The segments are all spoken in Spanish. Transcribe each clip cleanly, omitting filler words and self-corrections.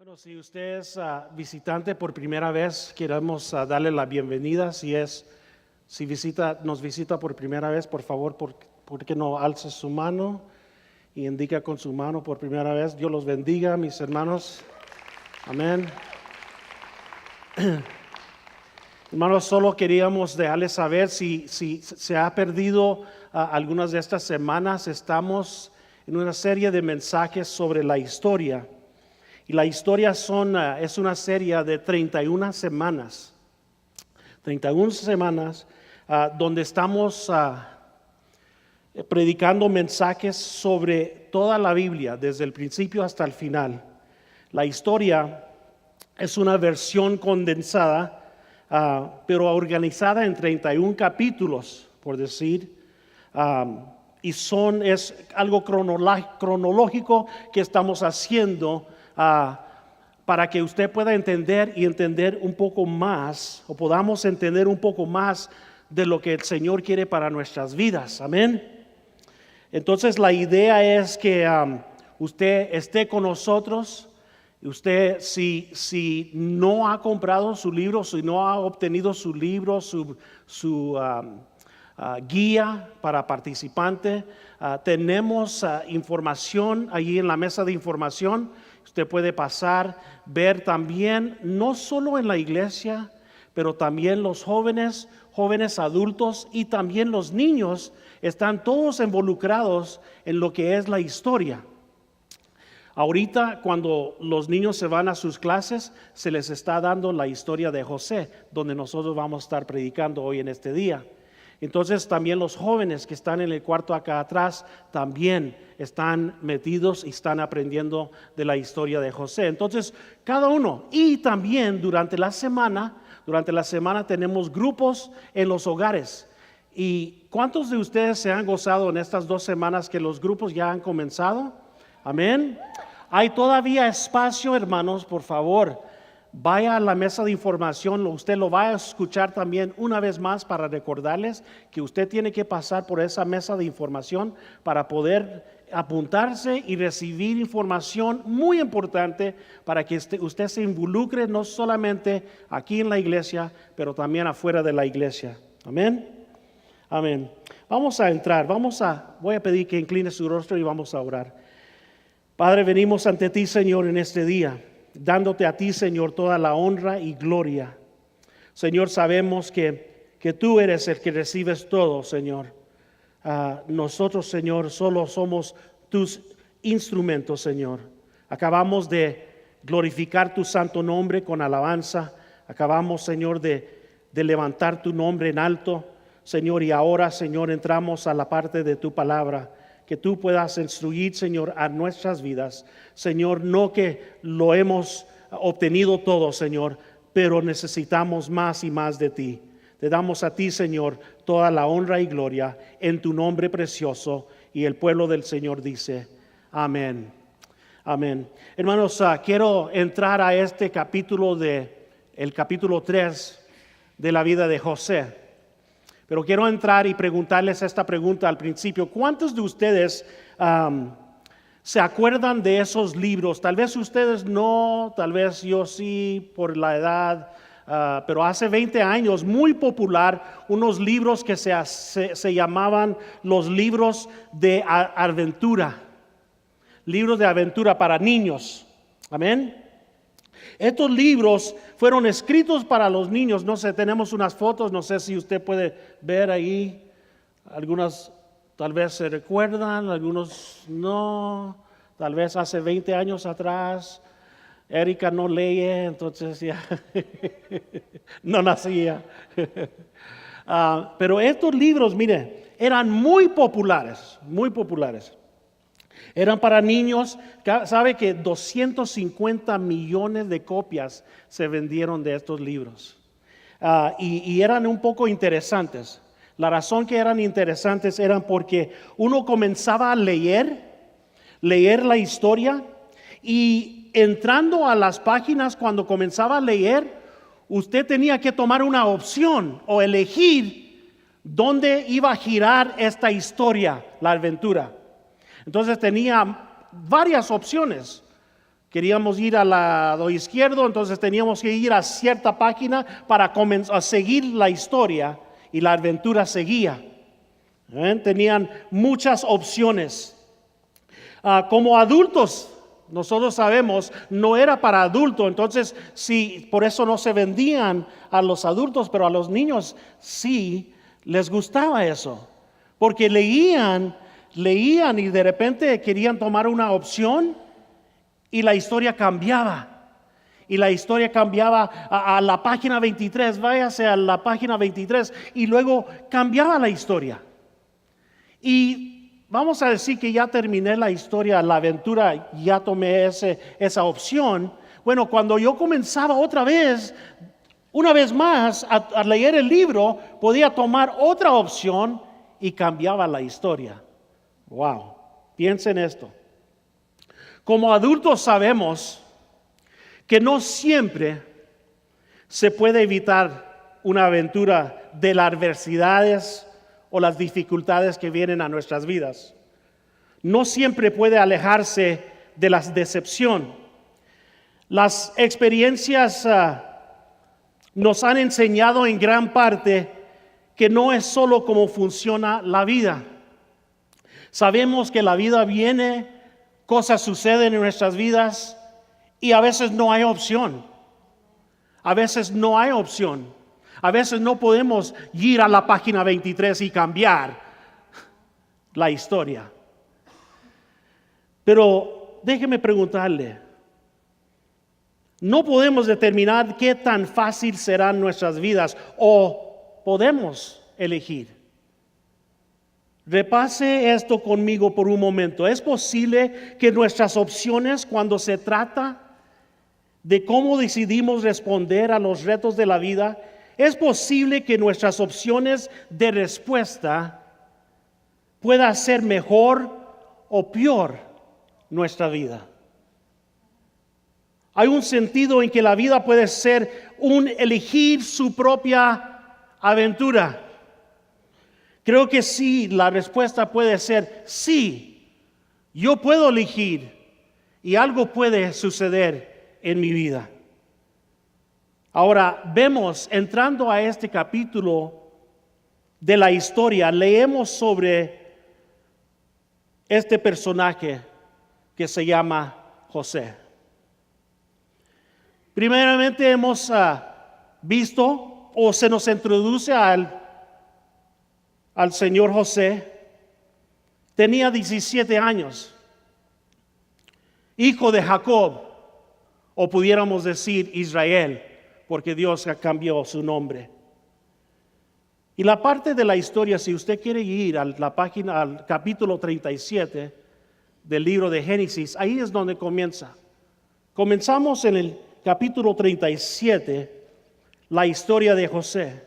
Bueno, si usted es visitante por primera vez, queremos darle la bienvenida. Si nos visita por primera vez, por favor, ¿por qué no alza su mano y indica con su mano por primera vez? Dios los bendiga, mis hermanos. Amén. Hermanos, solo queríamos dejarles saber si se ha perdido algunas de estas semanas. Estamos en una serie de mensajes sobre la historia. Y la historia es una serie de 31 semanas. 31 semanas donde estamos predicando mensajes sobre toda la Biblia, desde el principio hasta el final. La historia es una versión condensada, pero organizada en 31 capítulos, por decir. Y es algo cronológico que estamos haciendo para que usted pueda entender un poco más, o podamos entender un poco más de lo que el Señor quiere para nuestras vidas. Amén. Entonces la idea es que usted esté con nosotros. Usted si no ha comprado su libro, si no ha obtenido su libro, su guía para participante, tenemos información allí en la mesa de información. Usted puede pasar, ver también, no solo en la iglesia, pero también los jóvenes adultos y también los niños están todos involucrados en lo que es la historia. Ahorita, cuando los niños se van a sus clases, se les está dando la historia de José, donde nosotros vamos a estar predicando hoy en este día. Entonces también los jóvenes que están en el cuarto acá atrás también están metidos y están aprendiendo de la historia de José. Entonces cada uno, y también durante la semana tenemos grupos en los hogares. ¿Y cuántos de ustedes se han gozado en estas 2 semanas que los grupos ya han comenzado? Amén. Hay todavía espacio, hermanos, por favor. Vaya a la mesa de información, usted lo va a escuchar también una vez más para recordarles que usted tiene que pasar por esa mesa de información para poder apuntarse y recibir información muy importante para que usted se involucre no solamente aquí en la iglesia, pero también afuera de la iglesia. Amén. Amén. Vamos a entrar, voy a pedir que incline su rostro y vamos a orar. Padre, venimos ante ti, Señor, en este día, dándote a ti, Señor, toda la honra y gloria. Señor, sabemos que tú eres el que recibes todo, Señor. Nosotros, Señor, solo somos tus instrumentos, Señor. Acabamos de glorificar tu santo nombre con alabanza. Acabamos, Señor, de levantar tu nombre en alto, Señor. Y ahora, Señor, entramos a la parte de tu palabra. Que tú puedas instruir, Señor, a nuestras vidas. Señor, no que lo hemos obtenido todo, Señor, pero necesitamos más y más de ti. Te damos a ti, Señor, toda la honra y gloria en tu nombre precioso. Y el pueblo del Señor dice, amén. Amén. Hermanos, quiero entrar a este capítulo el capítulo 3 de la vida de José. Pero quiero entrar y preguntarles esta pregunta al principio. ¿Cuántos de ustedes se acuerdan de esos libros? Tal vez ustedes no, tal vez yo sí por la edad, pero hace 20 años, muy popular, unos libros que se llamaban los libros de aventura. Libros de aventura para niños. Amén. Estos libros fueron escritos para los niños. No sé, tenemos unas fotos, no sé si usted puede ver ahí. Algunas tal vez se recuerdan, algunos no. Tal vez hace 20 años atrás. Erika no lee, entonces ya no nacía. Pero estos libros, mire, eran muy populares, muy populares. Eran para niños. Sabe que 250 millones de copias se vendieron de estos libros. Y eran un poco interesantes. La razón que eran interesantes eran porque uno comenzaba a leer la historia, y entrando a las páginas cuando comenzaba a leer, usted tenía que tomar una opción o elegir dónde iba a girar esta historia, la aventura. Entonces tenía varias opciones. Queríamos ir al lado izquierdo, entonces teníamos que ir a cierta página para a seguir la historia y la aventura seguía. Tenían muchas opciones. Como adultos, nosotros sabemos, no era para adultos, entonces sí, por eso no se vendían a los adultos, pero a los niños sí les gustaba eso, porque leían y de repente querían tomar una opción y la historia cambiaba. Y la historia cambiaba a la página 23, váyase a la página 23 y luego cambiaba la historia. Y vamos a decir que ya terminé la historia, la aventura, ya tomé esa opción. Bueno, cuando yo comenzaba una vez más a leer el libro, podía tomar otra opción y cambiaba la historia. Wow, piensen esto. Como adultos sabemos que no siempre se puede evitar una aventura de las adversidades o las dificultades que vienen a nuestras vidas. No siempre puede alejarse de la decepción. Las experiencias nos han enseñado en gran parte que no es solo cómo funciona la vida. Sabemos que la vida viene, cosas suceden en nuestras vidas y a veces no hay opción. A veces no hay opción. A veces no podemos ir a la página 23 y cambiar la historia. Pero déjeme preguntarle, no podemos determinar qué tan fácil serán nuestras vidas o podemos elegir. Repase esto conmigo por un momento. ¿Es posible que nuestras opciones cuando se trata de cómo decidimos responder a los retos de la vida, es posible que nuestras opciones de respuesta puedan ser mejor o peor nuestra vida? Hay un sentido en que la vida puede ser un elegir su propia aventura. Creo que sí, la respuesta puede ser sí. Yo puedo elegir y algo puede suceder en mi vida. Ahora vemos, entrando a este capítulo de la historia, leemos sobre este personaje que se llama José. Primeramente hemos visto o se nos introduce al señor José. Tenía 17 años, hijo de Jacob, o pudiéramos decir Israel, porque Dios cambió su nombre. Y la parte de la historia, si usted quiere ir a la página, al capítulo 37 del libro de Génesis, ahí es donde comienza. Comenzamos en el capítulo 37, la historia de José.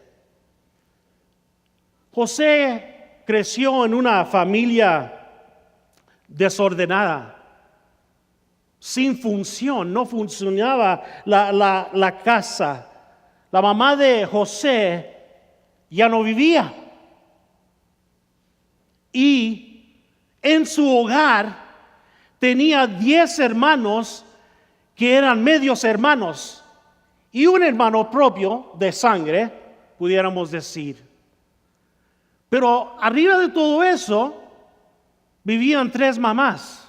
José creció en una familia desordenada, sin función, no funcionaba la casa. La mamá de José ya no vivía. Y en su hogar tenía 10 hermanos que eran medios hermanos y un hermano propio de sangre, pudiéramos decir. Pero arriba de todo eso vivían 3 mamás.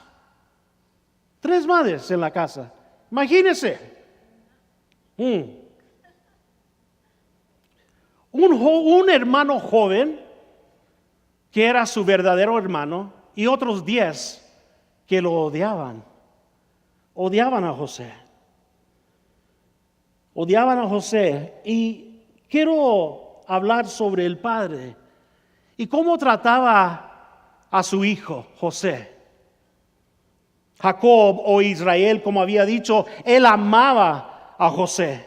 3 madres en la casa. Imagínense. Un hermano joven que era su verdadero hermano y otros 10 que lo odiaban. Odiaban a José. Odiaban a José. Y quiero hablar sobre el padre y cómo trataba a su hijo José. Jacob o Israel, como había dicho, él amaba a José.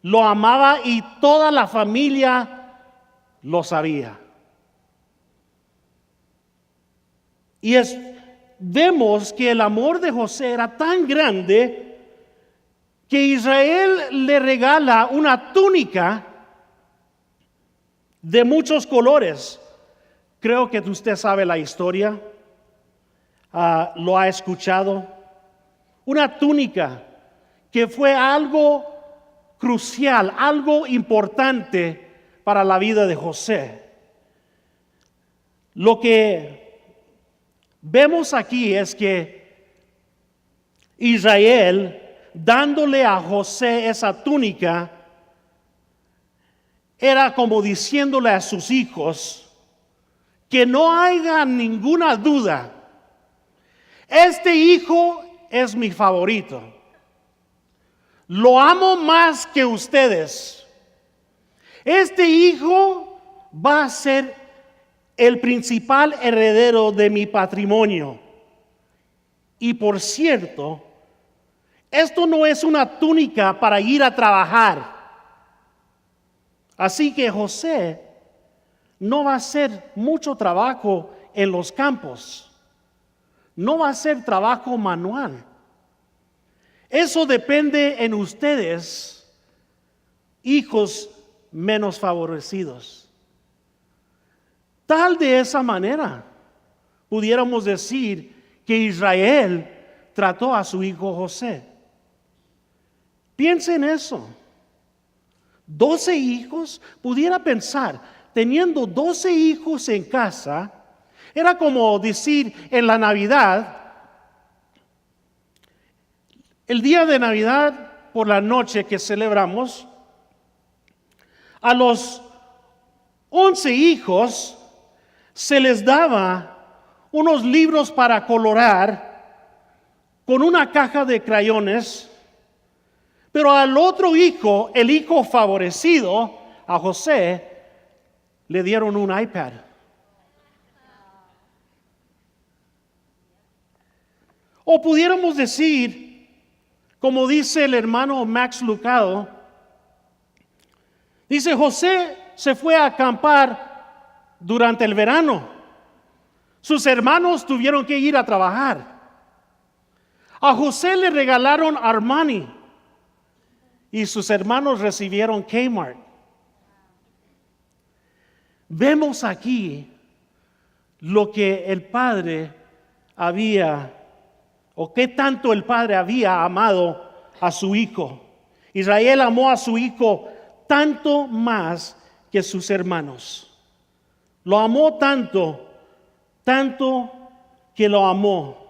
Lo amaba y toda la familia lo sabía. Y vemos que el amor de José era tan grande que Israel le regala una túnica de muchos colores. Creo que usted sabe la historia. Lo ha escuchado. una túnica que fue algo crucial, algo importante para la vida de José. Lo que vemos aquí es que Israel, dándole a José esa túnica, era como diciéndole a sus hijos que no haya ninguna duda. Este hijo es mi favorito. Lo amo más que ustedes. Este hijo va a ser el principal heredero de mi patrimonio. Y por cierto, esto no es una túnica para ir a trabajar. Así que José no va a hacer mucho trabajo en los campos. No va a ser trabajo manual. Eso depende en ustedes, hijos menos favorecidos. Tal de esa manera pudiéramos decir que Israel trató a su hijo José. Piensen en eso. 12 hijos, pudiera pensar, teniendo 12 hijos en casa, era como decir en la Navidad, el día de Navidad por la noche que celebramos, a los 11 hijos se les daba unos libros para colorar con una caja de crayones. Pero al otro hijo, el hijo favorecido, a José, le dieron un iPad. O pudiéramos decir, como dice el hermano Max Lucado, dice: José se fue a acampar durante el verano. Sus hermanos tuvieron que ir a trabajar. A José le regalaron Armani y sus hermanos recibieron Kmart. Vemos aquí lo que el padre había, o qué tanto el padre había amado a su hijo. Israel amó a su hijo tanto más que sus hermanos. Lo amó tanto que lo amó.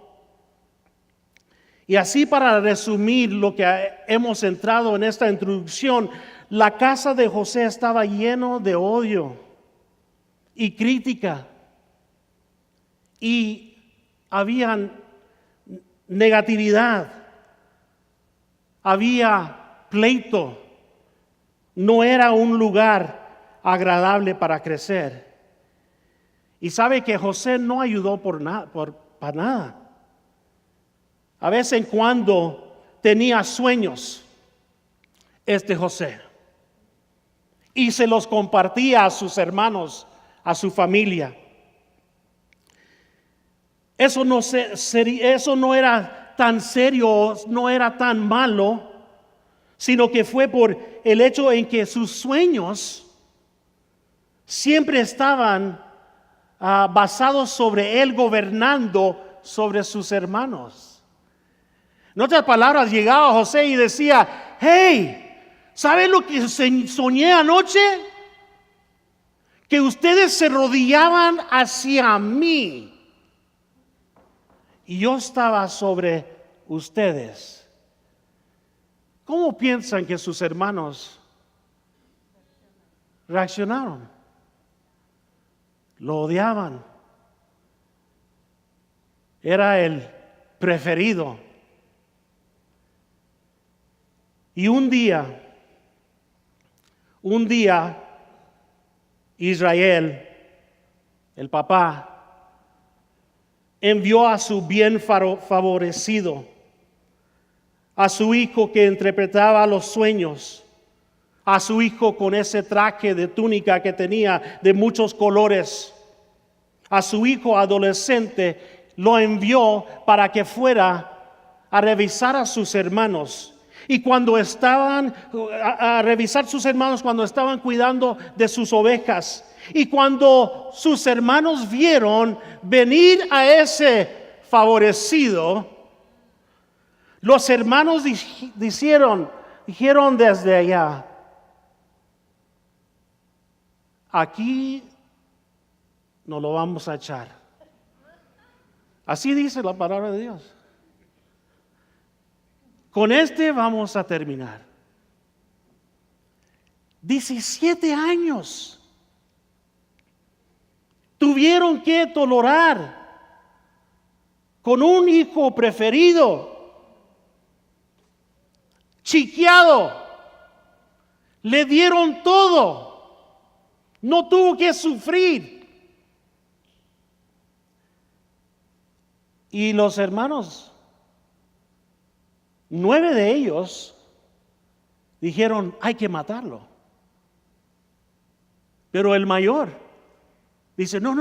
Y así, para resumir lo que hemos entrado en esta introducción, la casa de José estaba lleno de odio y crítica, y había negatividad, había pleito. No era un lugar agradable para crecer. Y sabe que José no ayudó para nada. A vez en cuando tenía sueños José, y se los compartía a sus hermanos, a su familia. Eso no era tan serio, no era tan malo, sino que fue por el hecho en que sus sueños siempre estaban basados sobre él gobernando sobre sus hermanos. En otras palabras, llegaba José y decía: hey, ¿saben lo que soñé anoche? Que ustedes se rodillaban hacia mí y yo estaba sobre ustedes. ¿Cómo piensan que sus hermanos reaccionaron? Lo odiaban. Era el preferido. Y un día, Israel, el papá, envió a su bien favorecido, a su hijo que interpretaba los sueños, a su hijo con ese traje de túnica que tenía de muchos colores, a su hijo adolescente, lo envió para que fuera a revisar a sus hermanos. Y cuando estaban a revisar sus hermanos, cuando estaban cuidando de sus ovejas, y cuando sus hermanos vieron venir a ese favorecido, Los hermanos dijeron desde allá, aquí no lo vamos a echar. Así dice la palabra de Dios. Con este vamos a terminar. 17 años tuvieron que tolerar con un hijo preferido, chiqueado. Le dieron todo. No tuvo que sufrir. Y los hermanos, 9 de ellos dijeron, hay que matarlo. Pero el mayor dice, no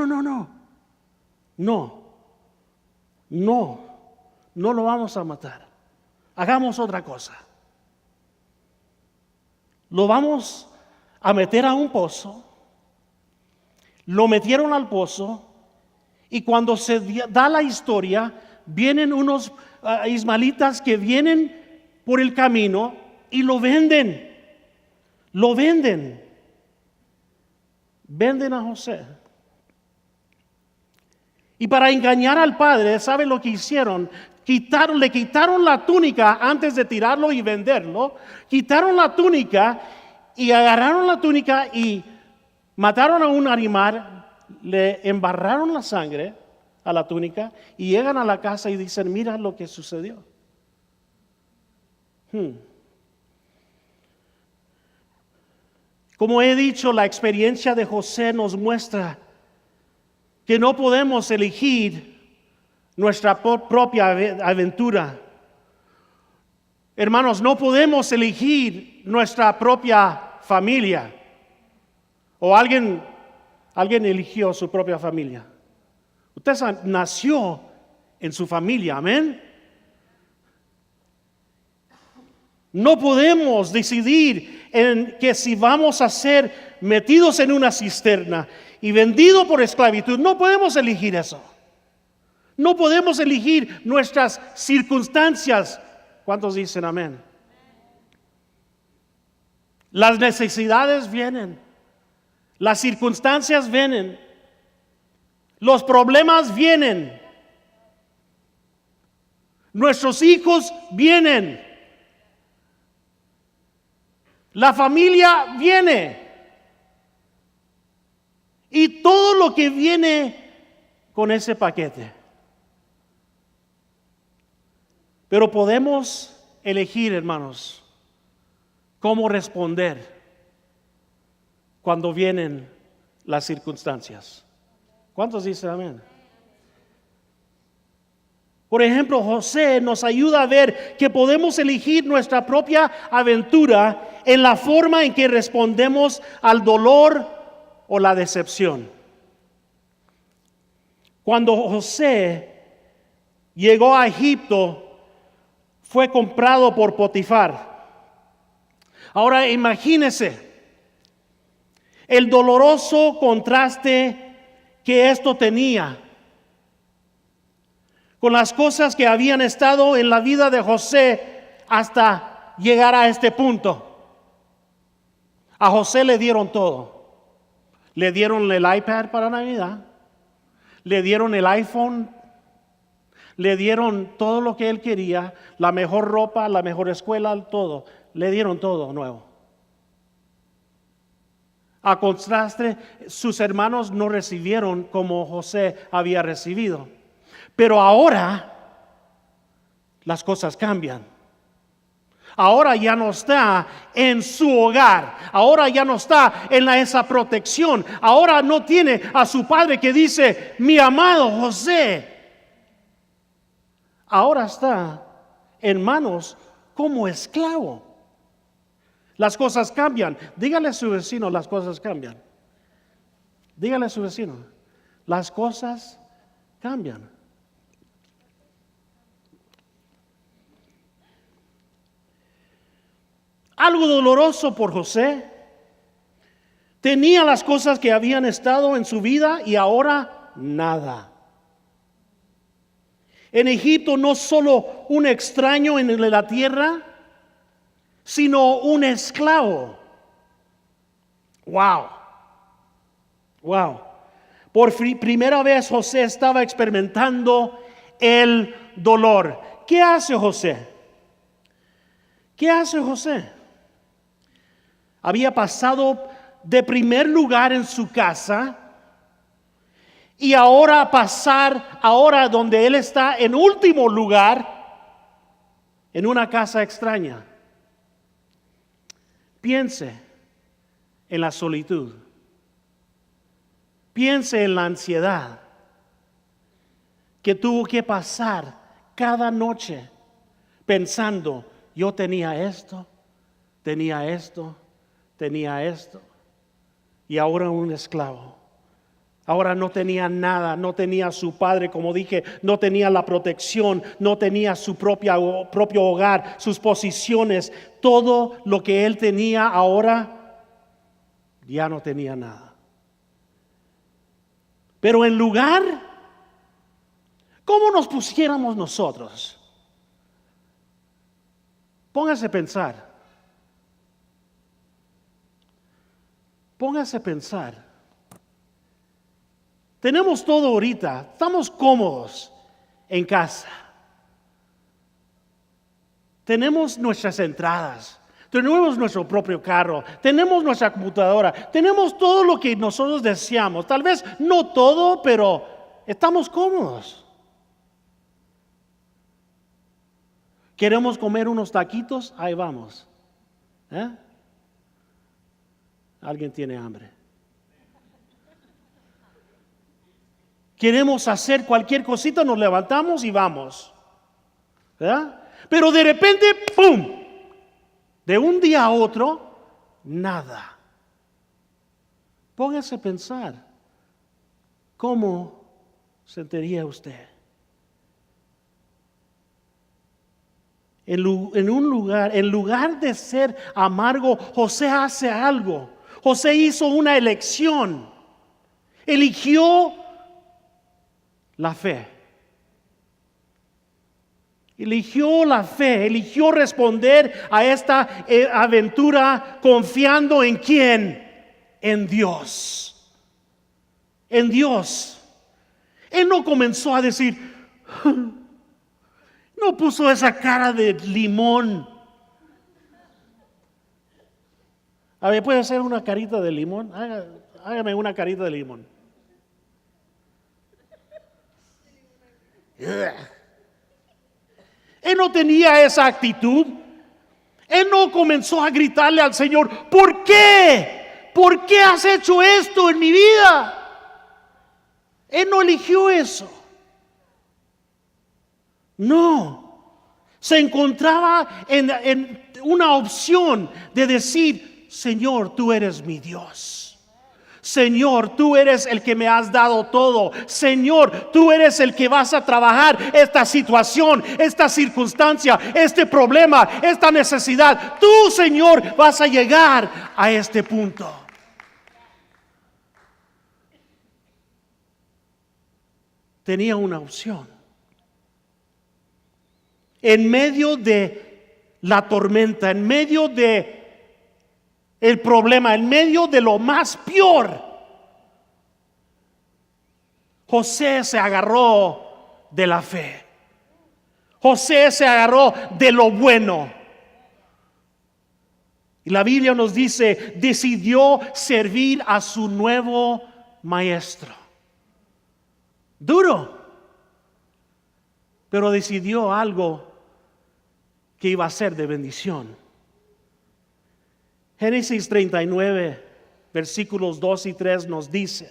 lo vamos a matar. Hagamos otra cosa. Lo vamos a meter a un pozo. Lo metieron al pozo. Y cuando se da la historia, vienen unos ismaelitas que vienen por el camino y lo venden. Lo venden. Venden a José. Y para engañar al padre, ¿sabe lo que hicieron? Le quitaron la túnica antes de tirarlo y venderlo. Quitaron la túnica y agarraron la túnica y mataron a un animal. Le embarraron la sangre a la túnica y llegan a la casa y dicen, mira lo que sucedió. Como he dicho, la experiencia de José nos muestra que no podemos elegir nuestra propia aventura. Hermanos, no podemos elegir nuestra propia familia. O alguien eligió su propia familia. Usted nació en su familia, amén. No podemos decidir en que si vamos a ser metidos en una cisterna y vendidos por esclavitud. No podemos elegir eso. No podemos elegir nuestras circunstancias. ¿Cuántos dicen amén? Las necesidades vienen. Las circunstancias vienen. Los problemas vienen. Nuestros hijos vienen. La familia viene. Y todo lo que viene con ese paquete. Pero podemos elegir, hermanos, cómo responder cuando vienen las circunstancias. ¿Cuántos dicen amén? Por ejemplo, José nos ayuda a ver que podemos elegir nuestra propia aventura en la forma en que respondemos al dolor o la decepción. Cuando José llegó a Egipto, fue comprado por Potifar. Ahora imagínese el doloroso contraste que esto tenía con las cosas que habían estado en la vida de José hasta llegar a este punto. A José le dieron todo. Le dieron el iPad para Navidad, le dieron el iPhone, le dieron todo lo que él quería, la mejor ropa, la mejor escuela, todo. Le dieron todo nuevo. A contraste, sus hermanos no recibieron como José había recibido. Pero ahora las cosas cambian. Ahora ya no está en su hogar. Ahora ya no está en esa protección. Ahora no tiene a su padre que dice, mi amado José. Ahora está en manos como esclavo. Las cosas cambian. Dígale a su vecino, las cosas cambian. Dígale a su vecino, las cosas cambian. Algo doloroso por José. Tenía las cosas que habían estado en su vida y ahora nada. En Egipto no solo un extraño en la tierra, sino un esclavo. Wow. Wow. Por primera vez José estaba experimentando el dolor. ¿Qué hace José? ¿Qué hace José? Había pasado de primer lugar en su casa y ahora donde él está en último lugar, en una casa extraña. Piense en la solitud. Piense en la ansiedad que tuvo que pasar cada noche pensando, yo tenía esto, y ahora un esclavo. Ahora no tenía nada, no tenía su padre, como dije, no tenía la protección, no tenía su propio hogar, sus posiciones, todo lo que él tenía ahora ya no tenía nada. Pero en lugar, ¿cómo nos pusiéramos nosotros? Póngase a pensar. Póngase a pensar. Tenemos todo ahorita, estamos cómodos en casa. Tenemos nuestras entradas, tenemos nuestro propio carro, tenemos nuestra computadora, tenemos todo lo que nosotros deseamos. Tal vez no todo, pero estamos cómodos. ¿Queremos comer unos taquitos? Ahí vamos. ¿Alguien tiene hambre? Queremos hacer cualquier cosita, nos levantamos y vamos. ¿Verdad? Pero de repente, ¡pum! De un día a otro, nada. Póngase a pensar, ¿cómo sentiría usted? En lugar de ser amargo, José hace algo. José hizo una elección. Eligió la fe. Eligió la fe, eligió responder a esta aventura confiando en ¿quién? En Dios. En Dios. Él no comenzó a decir, no puso esa cara de limón. A ver, ¿puede hacer una carita de limón? Hágame una carita de limón. Él no tenía esa actitud. Él no comenzó a gritarle al Señor, ¿por qué? ¿Por qué has hecho esto en mi vida? Él no eligió eso. No. Se encontraba en una opción de decir, Señor, tú eres mi Dios. Señor, tú eres el que me has dado todo. Señor, tú eres el que vas a trabajar esta situación, esta circunstancia, este problema, esta necesidad. Tú, Señor, vas a llegar a este punto. Tenía una opción. En medio de la tormenta, en medio de el problema, en medio de lo más peor, José se agarró de la fe. José se agarró de lo bueno. Y la Biblia nos dice, decidió servir a su nuevo maestro. Duro, pero decidió algo que iba a ser de bendición. Génesis 39, versículos 2 y 3 nos dicen: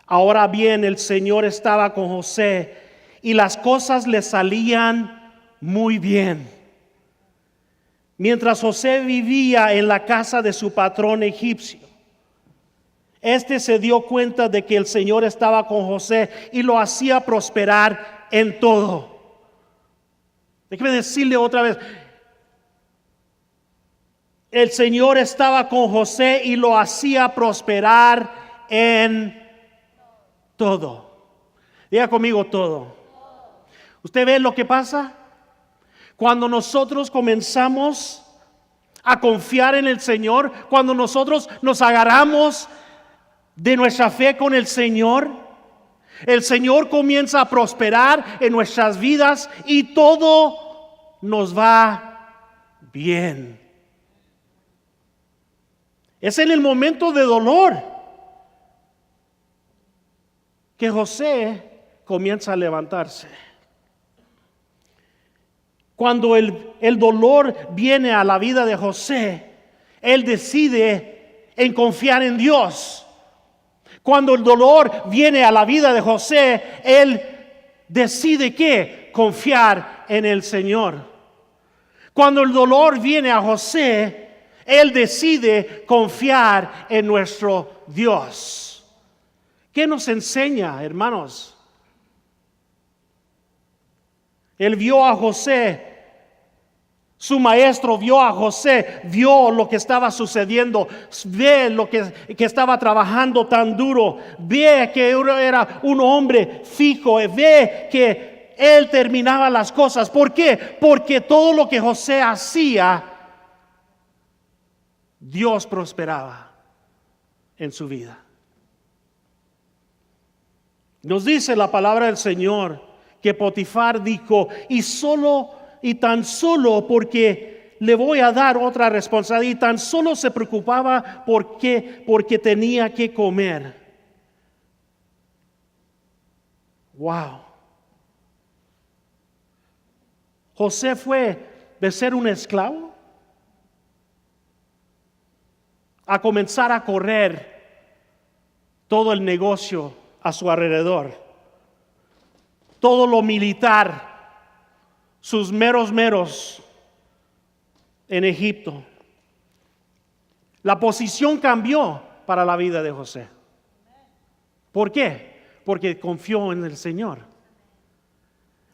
ahora bien, el Señor estaba con José y las cosas le salían muy bien. Mientras José vivía en la casa de su patrón egipcio, este se dio cuenta de que el Señor estaba con José y lo hacía prosperar en todo. Déjeme decirle otra vez, el Señor estaba con José y lo hacía prosperar en todo. Diga conmigo todo. ¿Usted ve lo que pasa? Cuando nosotros comenzamos a confiar en el Señor, cuando nosotros nos agarramos de nuestra fe con el Señor comienza a prosperar en nuestras vidas y todo nos va bien. Es en el momento de dolor que José comienza a levantarse. Cuando el dolor viene a la vida de José, él decide en confiar en Dios. Cuando el dolor viene a la vida de José, él decide ¿qué? Confiar en el Señor. Cuando el dolor viene a José, él decide confiar en nuestro Dios. ¿Qué nos enseña, hermanos? Él vio a José, su maestro vio a José, vio lo que estaba sucediendo, ve lo que estaba trabajando tan duro, ve que era un hombre fijo, ve que él terminaba las cosas. ¿Por qué? Porque todo lo que José hacía, Dios prosperaba en su vida. Nos dice la palabra del Señor que Potifar dijo, y tan solo porque le voy a dar otra responsabilidad, y tan solo se preocupaba porque tenía que comer. Wow. José fue de ser un esclavo a comenzar a correr todo el negocio a su alrededor. Todo lo militar, sus meros en Egipto. La posición cambió para la vida de José. ¿Por qué? Porque confió en el Señor.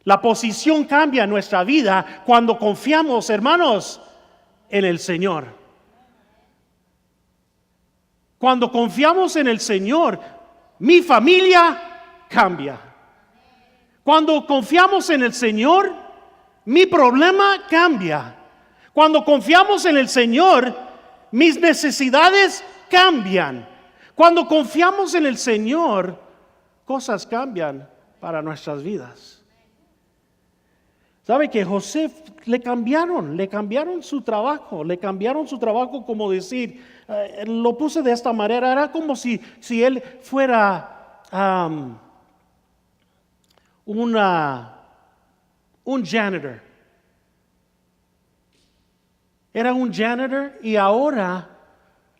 La posición cambia en nuestra vida cuando confiamos, hermanos, en el Señor. Cuando confiamos en el Señor, mi familia cambia. Cuando confiamos en el Señor, mi problema cambia. Cuando confiamos en el Señor, mis necesidades cambian. Cuando confiamos en el Señor, cosas cambian para nuestras vidas. ¿Sabe que José le cambiaron su trabajo, como decir, lo puse de esta manera, era como si él fuera un janitor. Era un janitor y ahora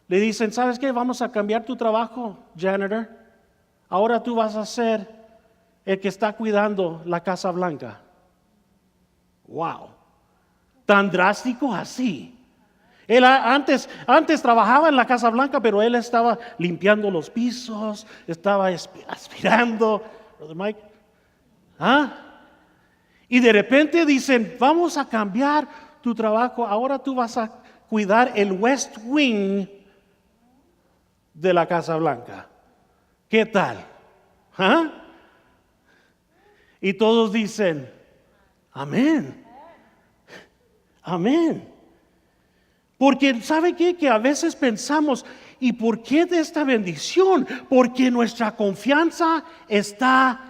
le dicen, ¿sabes qué? Vamos a cambiar tu trabajo, janitor. Ahora tú vas a ser el que está cuidando la Casa Blanca. Wow. Tan drástico así. Él antes trabajaba en la Casa Blanca, pero él estaba limpiando los pisos, estaba aspirando. Brother Mike. Y de repente dicen, vamos a cambiar tu trabajo, ahora tú vas a cuidar el West Wing de la Casa Blanca. ¿Qué tal? Y todos dicen, amén, amén. Porque ¿sabe qué? Que a veces pensamos, ¿y por qué de esta bendición? Porque nuestra confianza está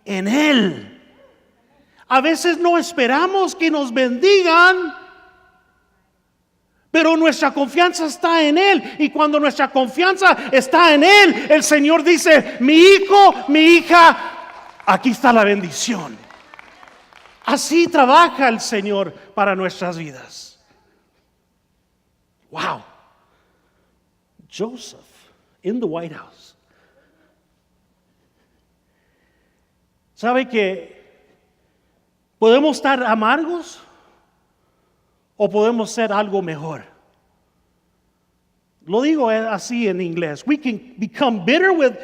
en Él. A veces no esperamos que nos bendigan, pero nuestra confianza está en Él. Y cuando nuestra confianza está en Él, el Señor dice, mi hijo, mi hija, aquí está la bendición. Así trabaja el Señor para nuestras vidas. Wow. Joseph in the White House. ¿Sabe que podemos estar amargos o podemos ser algo mejor? Lo digo así en inglés. We can become bitter with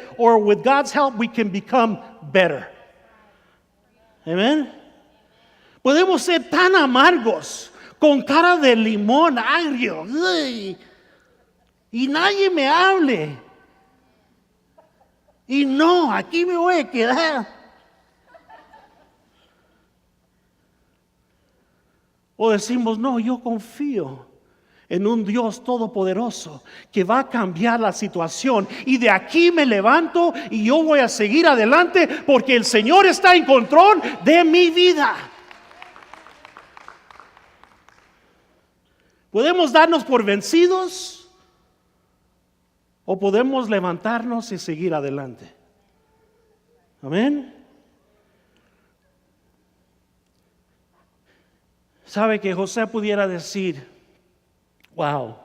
God's help, we can become better. Amén. Podemos ser tan amargos, con cara de limón agrio, y nadie me hable. Y no, aquí me voy a quedar. O decimos, no, yo confío en un Dios todopoderoso que va a cambiar la situación. Y de aquí me levanto y yo voy a seguir adelante porque el Señor está en control de mi vida. Podemos darnos por vencidos o podemos levantarnos y seguir adelante. Amén. Sabe que José pudiera decir, wow,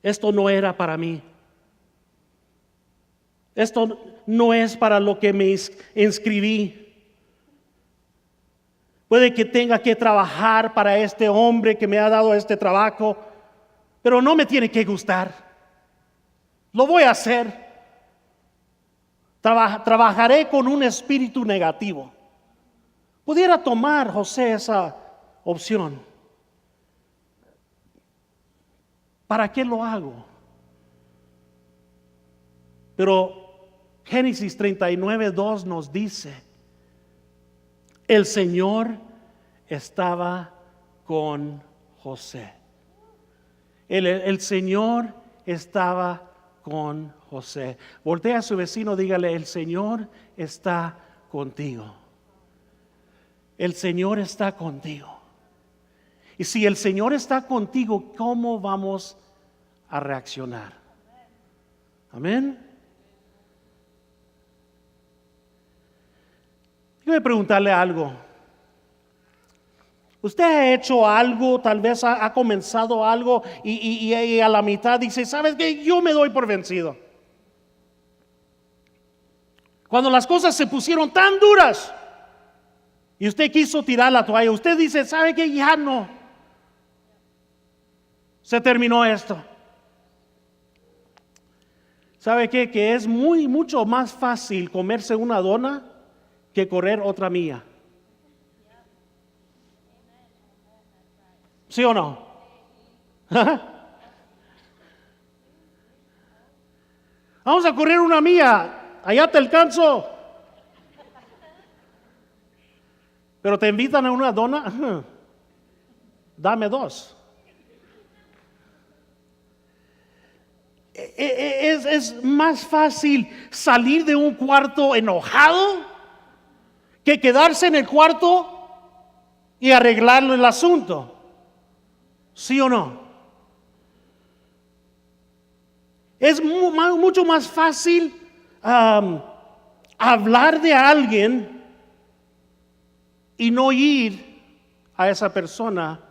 esto no era para mí. Esto no es para lo que me inscribí. Puede que tenga que trabajar para este hombre que me ha dado este trabajo, pero no me tiene que gustar. Lo voy a hacer. Trabajaré con un espíritu negativo. Pudiera tomar José esa opción. ¿Para qué lo hago? Pero Génesis 39:2 nos dice, el Señor estaba con José. El Señor estaba con José. Voltea a su vecino, dígale, el Señor está contigo. El Señor está contigo. Y si el Señor está contigo, ¿cómo vamos a reaccionar? Amén. Yo voy a preguntarle algo. ¿Usted ha hecho algo, tal vez ha comenzado algo y a la mitad dice, ¿sabes qué? Yo me doy por vencido. Cuando las cosas se pusieron tan duras y usted quiso tirar la toalla, usted dice, ¿sabe qué? Ya no. Se terminó esto. ¿Sabe qué? Que es mucho más fácil comerse una dona que correr otra milla. ¿Sí o no? Vamos a correr una milla. Allá te alcanzo. Pero te invitan a una dona. Dame dos. Es más fácil salir de un cuarto enojado que quedarse en el cuarto y arreglarlo el asunto. ¿Sí o no? Es mucho más fácil hablar de alguien y no ir a esa persona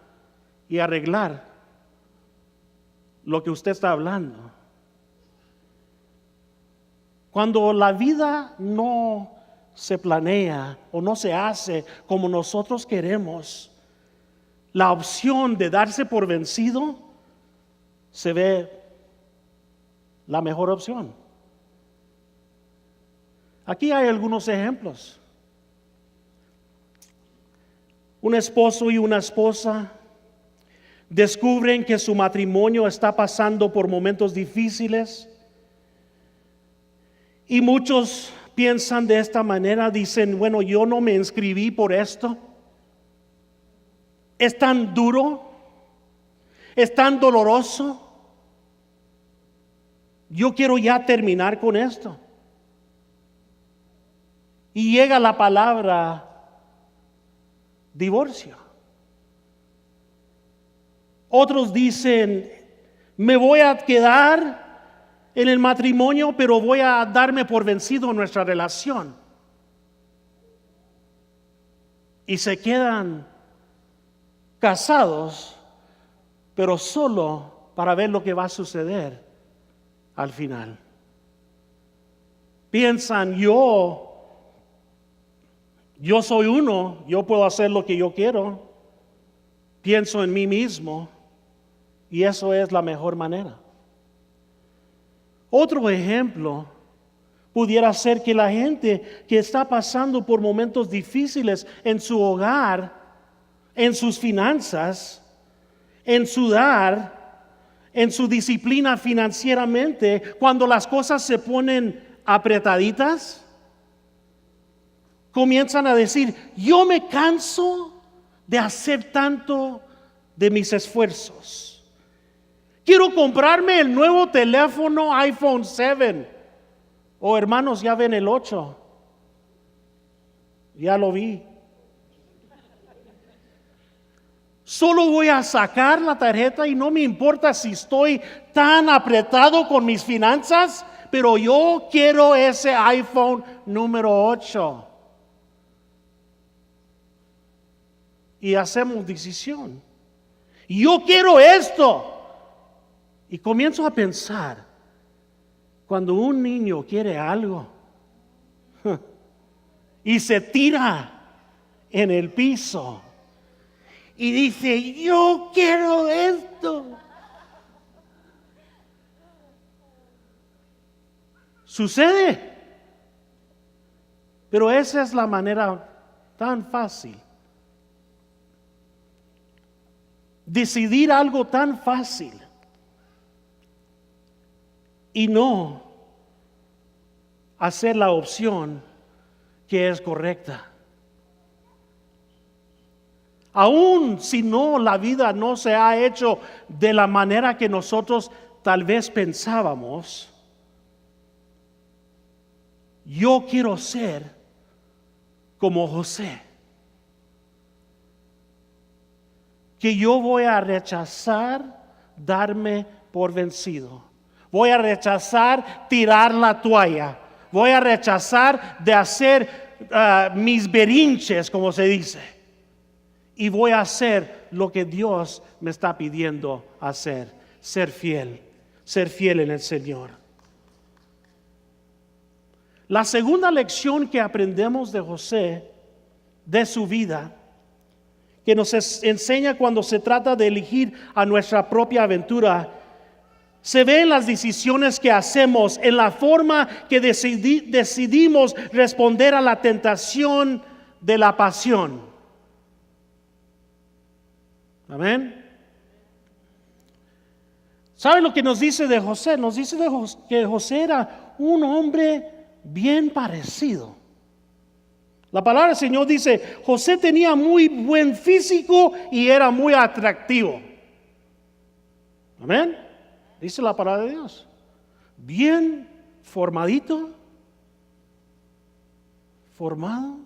y arreglar lo que usted está hablando. Cuando la vida no se planea o no se hace como nosotros queremos, la opción de darse por vencido se ve la mejor opción. Aquí hay algunos ejemplos. Un esposo y una esposa descubren que su matrimonio está pasando por momentos difíciles y muchos piensan de esta manera, dicen, bueno, yo no me inscribí por esto. Es tan duro, es tan doloroso. Yo quiero ya terminar con esto. Y llega la palabra divorcio. Otros dicen, me voy a quedar en el matrimonio, pero voy a darme por vencido en nuestra relación. Y se quedan casados, pero solo para ver lo que va a suceder al final. Piensan, yo soy uno, yo puedo hacer lo que yo quiero. Pienso en mí mismo y eso es la mejor manera. Otro ejemplo pudiera ser que la gente que está pasando por momentos difíciles en su hogar, en sus finanzas, en su dar, en su disciplina financieramente, cuando las cosas se ponen apretaditas, comienzan a decir, yo me canso de hacer tanto de mis esfuerzos. Quiero comprarme el nuevo teléfono iPhone 7. Oh, hermanos, ya ven el 8. Ya lo vi. Solo voy a sacar la tarjeta y no me importa si estoy tan apretado con mis finanzas, pero yo quiero ese iPhone número 8. Y hacemos decisión. Yo quiero esto. Y comienzo a pensar, cuando un niño quiere algo y se tira en el piso y dice, yo quiero esto. Sucede. Pero esa es la manera tan fácil. Decidir algo tan fácil y no hacer la opción que es correcta. Aún si no, la vida no se ha hecho de la manera que nosotros tal vez pensábamos. Yo quiero ser como José. Que yo voy a rechazar darme por vencido. Voy a rechazar tirar la toalla. Voy a rechazar de hacer mis berrinches, como se dice. Y voy a hacer lo que Dios me está pidiendo hacer. Ser fiel en el Señor. La segunda lección que aprendemos de José, de su vida, que nos enseña cuando se trata de elegir a nuestra propia aventura, se ve en las decisiones que hacemos, en la forma que decidimos responder a la tentación de la pasión. Amén. ¿Sabe lo que nos dice de José? Nos dice que José era un hombre bien parecido. La palabra del Señor dice, José tenía muy buen físico y era muy atractivo. Amén. Dice la palabra de Dios. Bien formadito. Formado.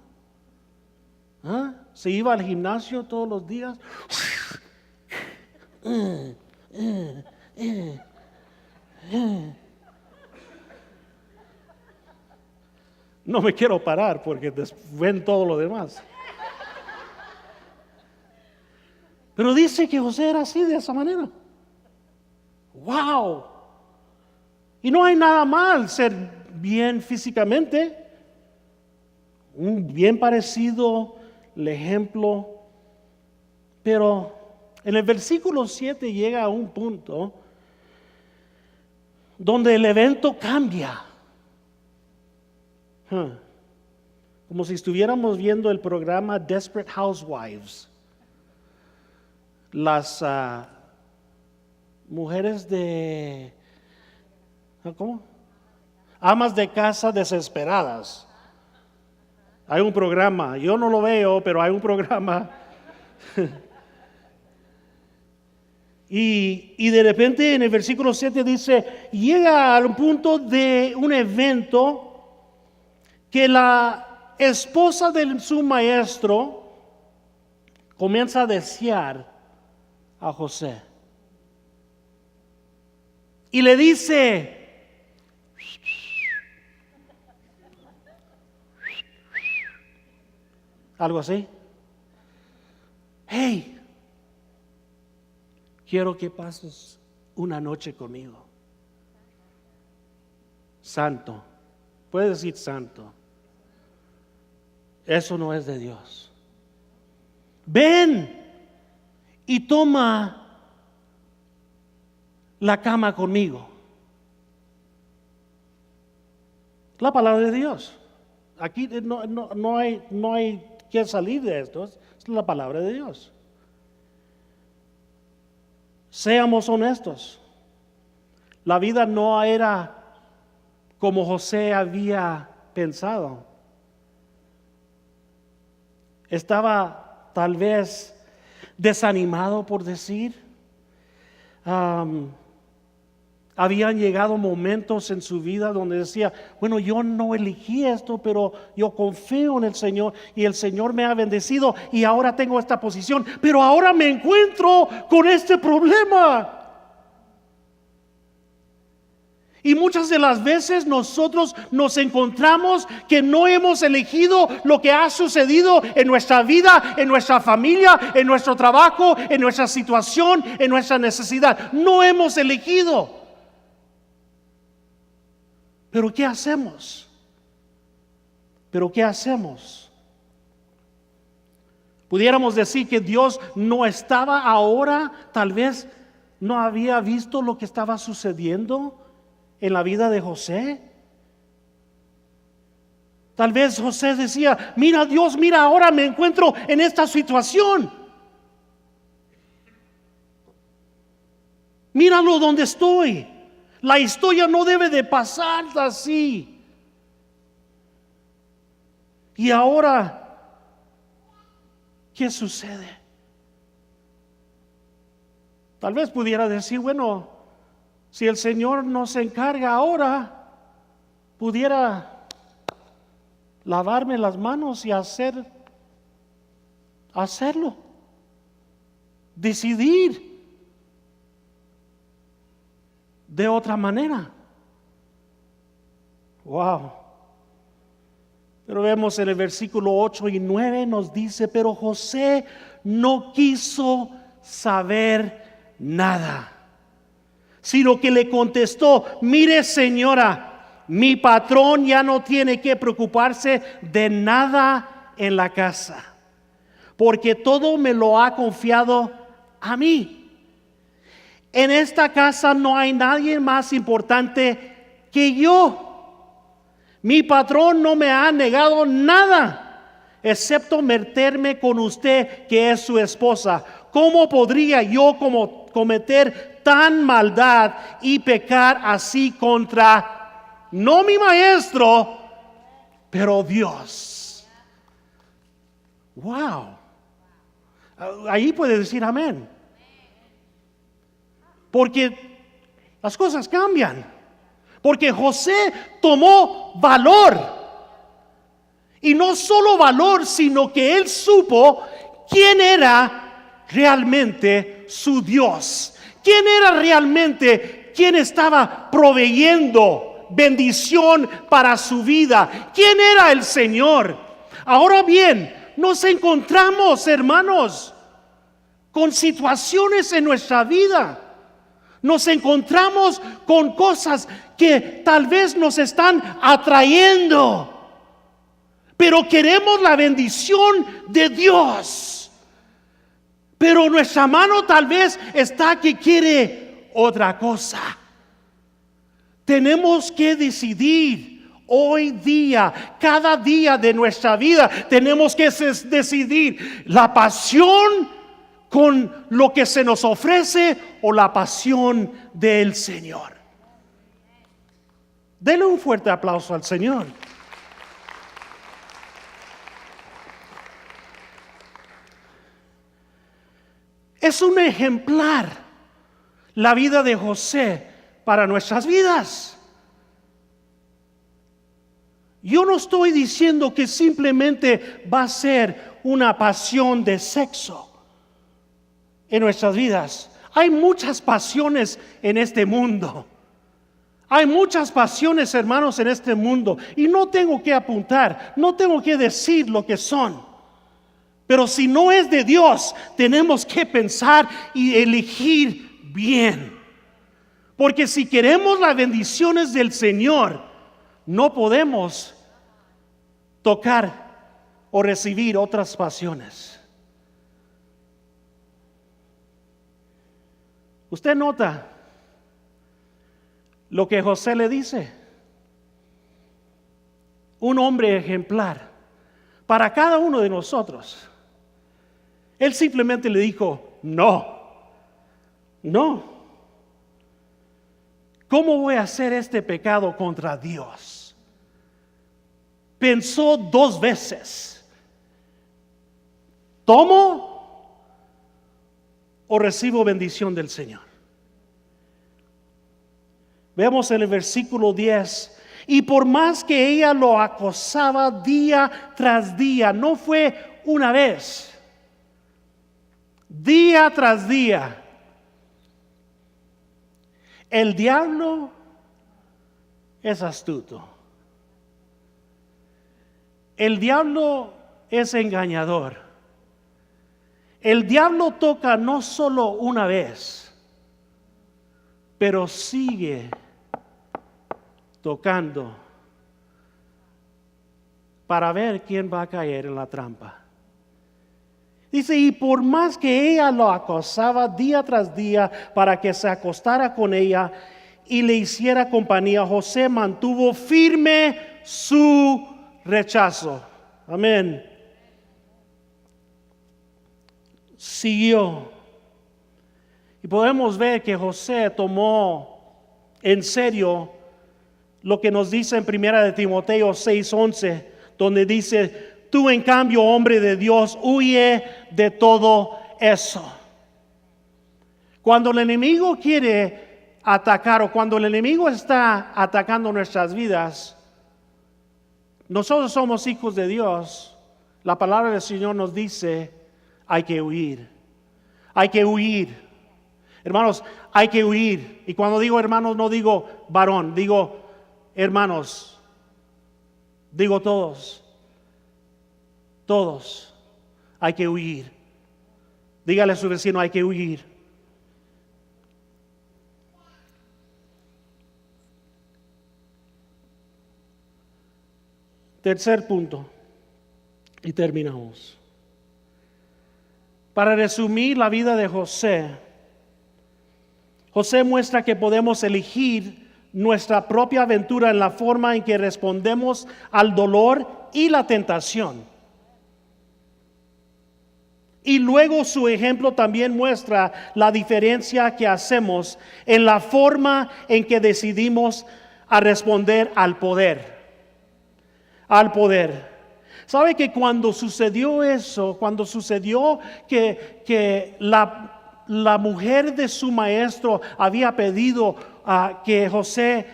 Se iba al gimnasio todos los días. No me quiero parar porque ven todo lo demás. Pero dice que José era así, de esa manera. ¡Wow! Y no hay nada mal ser bien físicamente. Un bien parecido, el ejemplo. Pero en el versículo 7 llega a un punto donde el evento cambia. Como si estuviéramos viendo el programa Desperate Housewives. Las mujeres de... ¿Cómo? Amas de casa desesperadas. Hay un programa, yo no lo veo, pero hay un programa. Y de repente en el versículo 7 dice, llega al punto de un evento que la esposa de su maestro comienza a desear a José. Y le dice, algo así, hey, quiero que pases una noche conmigo. Santo, puedes decir santo. Eso no es de Dios. Ven y toma la cama conmigo. La palabra de Dios. Aquí no hay que salir de esto. Es la palabra de Dios. Seamos honestos. La vida no era como José había pensado. Estaba tal vez desanimado, por decir. Habían llegado momentos en su vida donde decía, bueno, yo no elegí esto, pero yo confío en el Señor y el Señor me ha bendecido y ahora tengo esta posición, pero ahora me encuentro con este problema. Y muchas de las veces nosotros nos encontramos que no hemos elegido lo que ha sucedido en nuestra vida, en nuestra familia, en nuestro trabajo, en nuestra situación, en nuestra necesidad. No hemos elegido. Pero ¿qué hacemos? Pudiéramos decir que Dios no estaba ahora, tal vez no había visto lo que estaba sucediendo en la vida de José. Tal vez José decía, mira Dios, mira, ahora me encuentro en esta situación. Míralo donde estoy. La historia no debe de pasar así. Y ahora, ¿qué sucede? Tal vez pudiera decir, bueno, si el Señor nos encarga ahora, pudiera lavarme las manos y hacerlo. Decidir de otra manera. Wow. Pero vemos en el versículo 8 y 9 nos dice, pero José no quiso saber nada, sino que le contestó, mire señora, mi patrón ya no tiene que preocuparse de nada en la casa, porque todo me lo ha confiado a mí. En esta casa no hay nadie más importante que yo. Mi patrón no me ha negado nada, excepto meterme con usted, que es su esposa. ¿Cómo podría yo cometer tan maldad y pecar así contra, no mi maestro, pero Dios? Wow. Ahí puede decir amén. Porque las cosas cambian. Porque José tomó valor. Y no solo valor, sino que él supo quién era realmente su Dios. Quién era realmente quien estaba proveyendo bendición para su vida. Quién era el Señor. Ahora bien, nos encontramos, hermanos, con situaciones en nuestra vida. Nos encontramos con cosas que tal vez nos están atrayendo, pero queremos la bendición de Dios. Pero nuestra mano tal vez está que quiere otra cosa. Tenemos que decidir hoy día, cada día de nuestra vida, tenemos que decidir la pasión con lo que se nos ofrece o la pasión del Señor. Denle un fuerte aplauso al Señor. Es un ejemplar la vida de José para nuestras vidas. Yo no estoy diciendo que simplemente va a ser una pasión de sexo en nuestras vidas. Hay muchas pasiones en este mundo. Hay muchas pasiones, hermanos, en este mundo. Y no tengo que apuntar, no tengo que decir lo que son. Pero si no es de Dios, tenemos que pensar y elegir bien. Porque si queremos las bendiciones del Señor, no podemos tocar o recibir otras pasiones. Usted nota lo que José le dice. Un hombre ejemplar para cada uno de nosotros. Él simplemente le dijo, no. ¿Cómo voy a hacer este pecado contra Dios? Pensó 2 veces. ¿Tomo o recibo bendición del Señor? Vemos en el versículo 10. Y por más que ella lo acosaba día tras día, no fue una vez, día tras día. El diablo es astuto. El diablo es engañador. El diablo toca no solo una vez, pero sigue tocando para ver quién va a caer en la trampa. Dice, y por más que ella lo acosaba día tras día para que se acostara con ella y le hiciera compañía, José mantuvo firme su rechazo. Amén. Siguió. Y podemos ver que José tomó en serio lo que nos dice en 1 de Timoteo 6:11, donde dice, tú en cambio, hombre de Dios, huye de todo eso. Cuando el enemigo quiere atacar o cuando el enemigo está atacando nuestras vidas, nosotros somos hijos de Dios. La palabra del Señor nos dice, hay que huir. Hay que huir. Hermanos, hay que huir. Y cuando digo hermanos, no digo varón, digo hermanos. Digo todos. Todos. Hay que huir. Dígale a su vecino, hay que huir. Tercer punto. Y terminamos. Para resumir la vida de José, José muestra que podemos elegir nuestra propia aventura en la forma en que respondemos al dolor y la tentación. Y luego su ejemplo también muestra la diferencia que hacemos en la forma en que decidimos a responder al poder. Al poder. ¿Sabe que cuando sucedió eso, cuando sucedió que la mujer de su maestro había pedido que José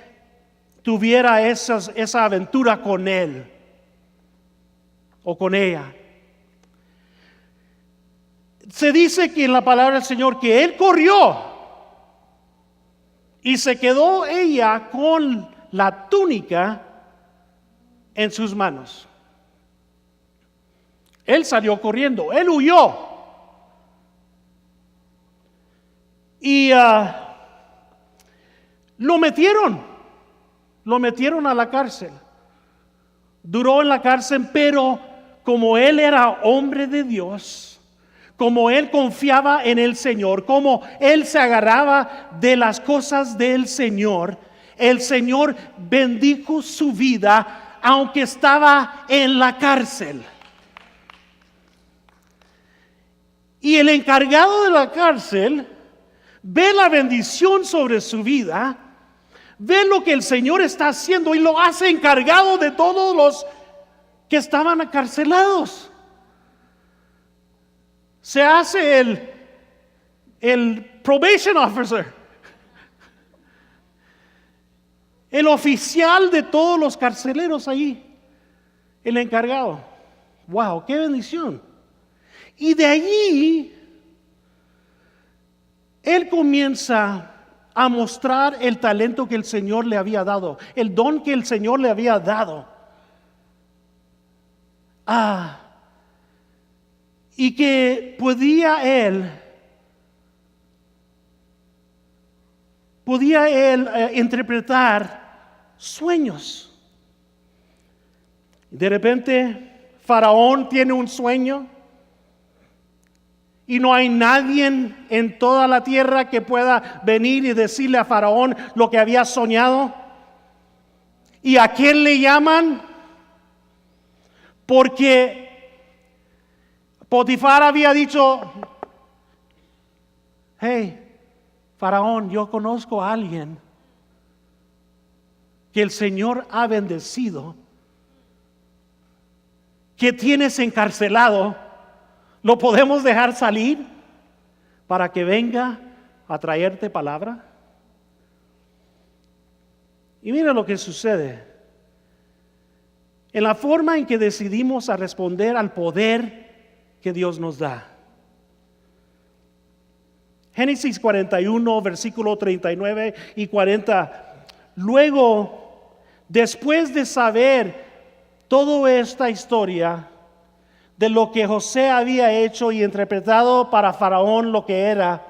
tuviera esa aventura con él o con ella? Se dice que en la palabra del Señor que él corrió y se quedó ella con la túnica en sus manos. Él salió corriendo, él huyó. Y lo metieron a la cárcel. Duró en la cárcel, pero como él era hombre de Dios, como él confiaba en el Señor, como él se agarraba de las cosas del Señor, el Señor bendijo su vida aunque estaba en la cárcel. Y el encargado de la cárcel ve la bendición sobre su vida, ve lo que el Señor está haciendo y lo hace encargado de todos los que estaban acarcelados. Se hace el probation officer, el oficial de todos los carceleros ahí, el encargado. ¡Wow! ¡Qué bendición! Y de allí, él comienza a mostrar el talento que el Señor le había dado, el don que el Señor le había dado. Y que podía él interpretar sueños. De repente, Faraón tiene un sueño. Y no hay nadie en toda la tierra que pueda venir y decirle a Faraón lo que había soñado. ¿Y a quién le llaman? Porque Potifar había dicho, hey, Faraón, yo conozco a alguien que el Señor ha bendecido, que tienes encarcelado, lo podemos dejar salir para que venga a traerte palabra? Y mira lo que sucede. En la forma en que decidimos a responder al poder que Dios nos da. Génesis 41, versículo 39 y 40. Luego, después de saber toda esta historia de lo que José había hecho y interpretado para Faraón lo que era,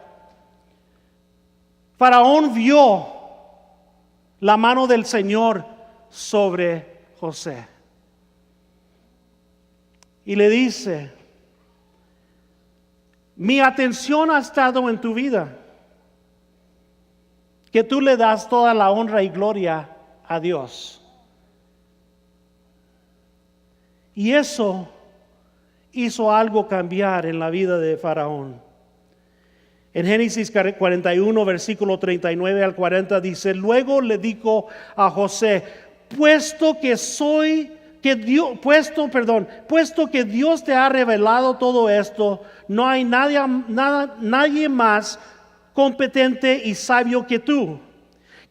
Faraón vio la mano del Señor sobre José. Y le dice: mi atención ha estado en tu vida, que tú le das toda la honra y gloria a Dios. Y eso hizo algo cambiar en la vida de Faraón. En Génesis 41, versículo 39 al 40 dice: luego le dijo a José: puesto que Dios te ha revelado todo esto, no hay nadie más competente y sabio que tú.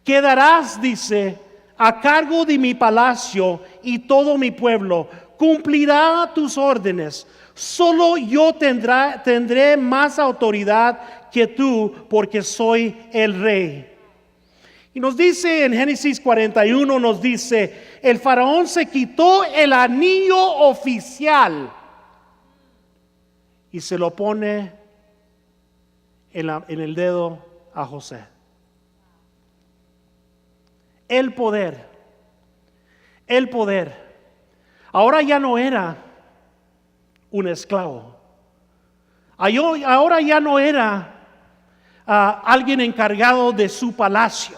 Quedarás, dice, a cargo de mi palacio y todo mi pueblo cumplirá tus órdenes. Solo yo tendré más autoridad que tú, porque soy el rey. Y nos dice en Génesis 41, nos dice: el faraón se quitó el anillo oficial y se lo pone en el dedo a José. El poder. Ahora ya no era un esclavo. Ahora ya no era alguien encargado de su palacio.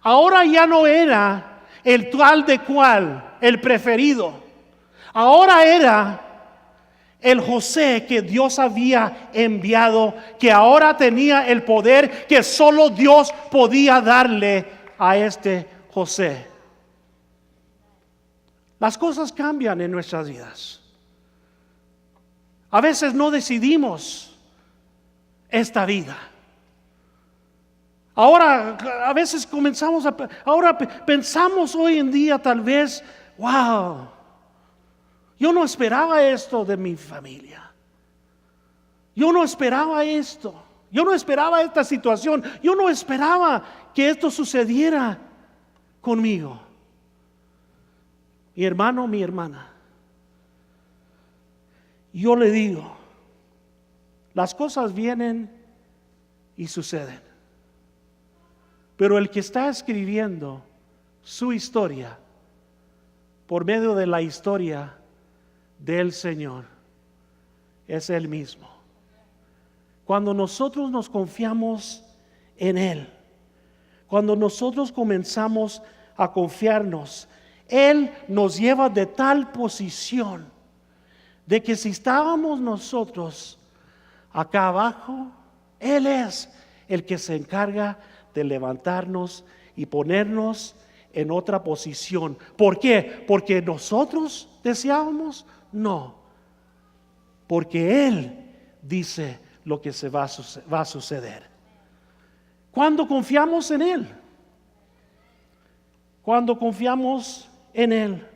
Ahora ya no era el tal de cual, el preferido. Ahora era el José que Dios había enviado, que ahora tenía el poder que solo Dios podía darle a este José. Las cosas cambian en nuestras vidas. A veces no decidimos esta vida. Ahora, a veces pensamos hoy en día tal vez: wow, yo no esperaba esto de mi familia. Yo no esperaba esto. Yo no esperaba esta situación. Yo no esperaba que esto sucediera conmigo. Mi hermano, mi hermana, yo le digo, las cosas vienen y suceden. Pero el que está escribiendo su historia por medio de la historia del Señor es Él mismo. Cuando nosotros nos confiamos en Él, cuando nosotros comenzamos a confiarnos, Él nos lleva de tal posición de que si estábamos nosotros acá abajo, Él es el que se encarga de levantarnos y ponernos en otra posición. ¿Por qué? ¿Porque nosotros deseábamos? No, porque Él dice lo que va a suceder. Cuando confiamos en Él, cuando confiamos en Él,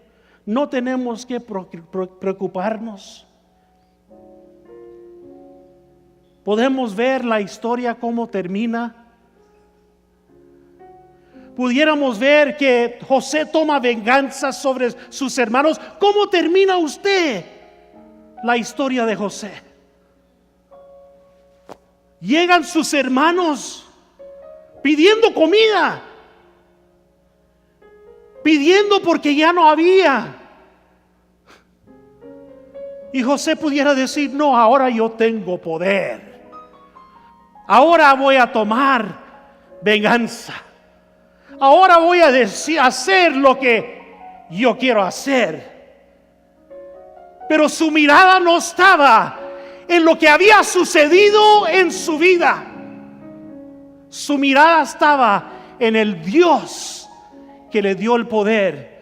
no tenemos que preocuparnos. Podemos ver la historia cómo termina. Pudiéramos ver que José toma venganza sobre sus hermanos. ¿Cómo termina usted la historia de José? Llegan sus hermanos pidiendo comida, pidiendo porque ya no había. Y José pudiera decir: no, ahora yo tengo poder. Ahora voy a tomar venganza. Ahora voy a hacer lo que yo quiero hacer. Pero su mirada no estaba en lo que había sucedido en su vida. Su mirada estaba en el Dios que le dio el poder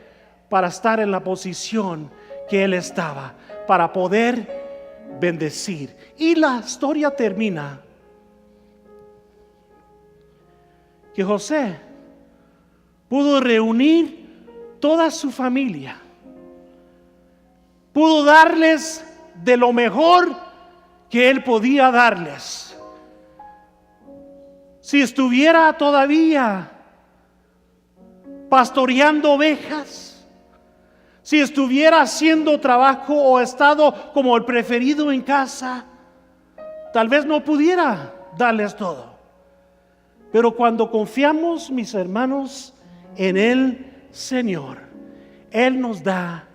para estar en la posición que él estaba, para poder bendecir. Y la historia termina que José pudo reunir toda su familia, pudo darles de lo mejor que él podía darles. Si estuviera todavía pastoreando ovejas, si estuviera haciendo trabajo o estado como el preferido en casa, tal vez no pudiera darles todo. Pero cuando confiamos, mis hermanos, en el Señor, Él nos da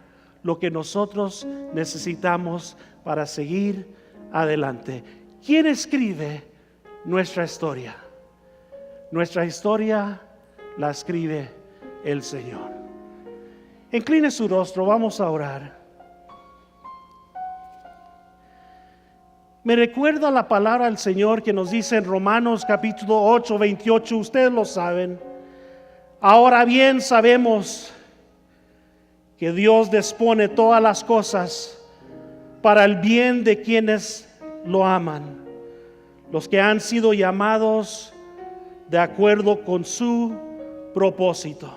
lo que nosotros necesitamos para seguir adelante. ¿Quién escribe nuestra historia? Nuestra historia la escribe el Señor. Incline su rostro, vamos a orar. Me recuerda la palabra del Señor que nos dice en Romanos capítulo 8, 28, ustedes lo saben. Ahora bien sabemos que Dios dispone todas las cosas para el bien de quienes lo aman, los que han sido llamados de acuerdo con su propósito.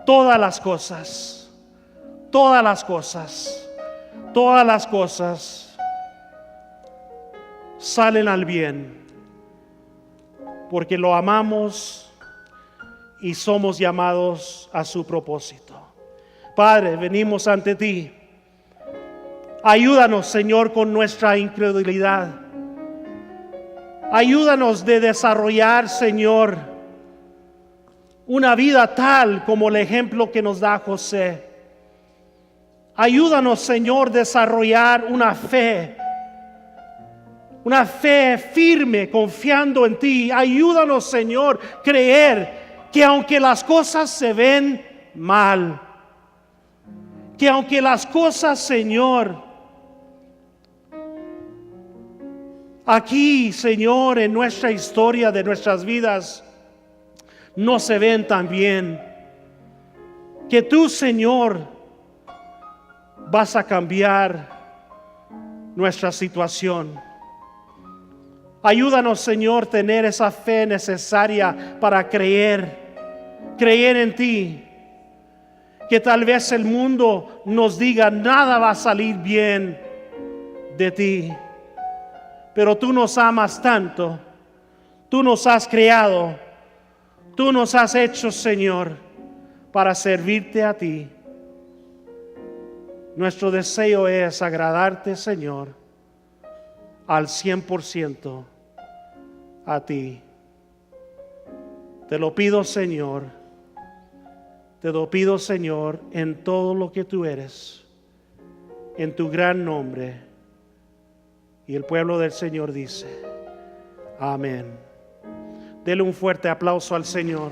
Todas las cosas salen al bien, porque lo amamos y somos llamados a su propósito. Padre, venimos ante ti. Ayúdanos, Señor, con nuestra incredulidad. Ayúdanos de desarrollar, Señor, una vida tal como el ejemplo que nos da José. Ayúdanos, Señor, desarrollar una fe firme, confiando en ti. Ayúdanos, Señor, creer que aunque las cosas se ven mal, que aunque las cosas, Señor, aquí, Señor, en nuestra historia de nuestras vidas, no se ven tan bien, que tú, Señor, vas a cambiar nuestra situación. Ayúdanos, Señor, tener esa fe necesaria para creer en ti. Que tal vez el mundo nos diga nada va a salir bien de ti, pero tú nos amas tanto, tú nos has creado, tú nos has hecho, Señor, para servirte a ti. Nuestro deseo es agradarte, Señor, al 100% a ti. Te lo pido, Señor. Te lo pido, Señor, en todo lo que tú eres, en tu gran nombre. Y el pueblo del Señor dice, amén. Dele un fuerte aplauso al Señor.